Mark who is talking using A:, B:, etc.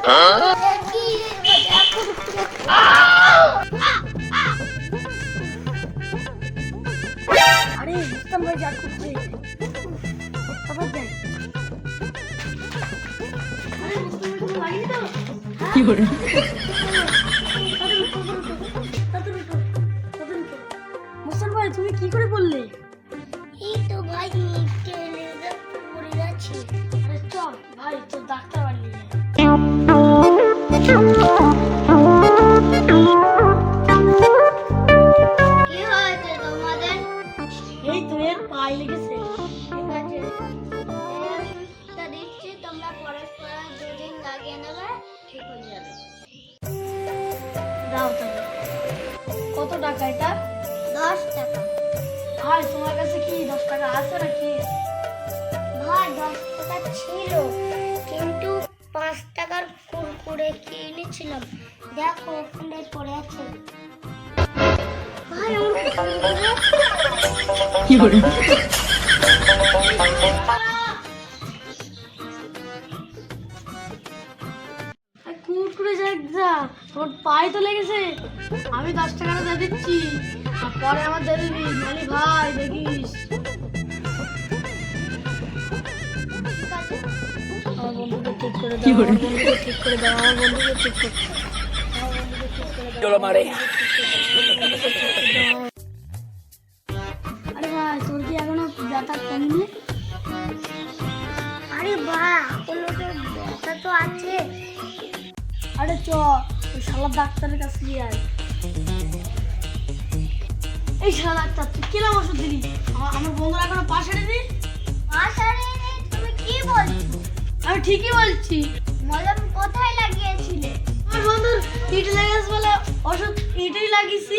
A: আরে রুস্তম ভাই যা করছে খবর দেন। আরে রুস্তম ভাই তুমি লাগি দাও কি করে মুস্তফা ভাই তুমি কি করে বললে?
B: এই তো ভাই লিফটে এলে পড়ে যাচ্ছি।
A: আরে চল ভাই তো ডাক্তার বাড়ি নিয়ে যাই।
B: কি হয়েছে তোমাদের?
A: এই তো এর পায়ে লেগেছে।
B: ঠিক আছে, এই ওষুধটা দিচ্ছি, তোমরা পরে 2 দিন লাগিয়ে নেবে, ঠিক হয়ে যাবে।
A: দাও তাহলে। কত টাকা এটা?
B: 10 টাকা।
A: ভাই তোমার কাছে কি 10 টাকা আছে নাকি?
B: ভাই 10 টাকা ছিল, কিন্তু 5 টাকার কুরকুরে কিনেছিলাম, দেখো ওখানে পড়ে আছে। ভাই আমার কুরকুরে
A: কি করে কুরকুরে যা তোর পায়ে তো লেগেছে। আমি 10 টাকাটা দিয়ে দিচ্ছি আর পরে আমার দিয়ে দিবি নালি ভাই দেখিস।
B: ঠিক আছে।
A: আমার বন্ধুকে ঠিক করে দাও, আমার বন্ধুকে ঠিক করে দাও, আমার বন্ধুকে ঠিক করে দাও, আমার বন্ধুকে ঠিক করে দাও।
C: চলো মারে।
A: আরে ভাই তোর কি এখনো ব্যথা কমেনি?
B: আরে বাহ, এখনো তো ব্যথা তো আছে।
A: আরে চ ওই শালা ডাক্তারের কাছে নিয়ে আয়। এই শালা ডাক্তার তুই কিরম ওষুধ দিলি? আমার বন্ধুরা এখনো পা সারেনি।
B: আরে তুমি কি বলছো?
A: আমি ঠিকই বলছি।
B: মলম কোথায় লাগিয়েছিলে?
A: আমার বন্ধুর ইট লেগেছে বলে ওষুধ ইটেই লাগিয়েছি।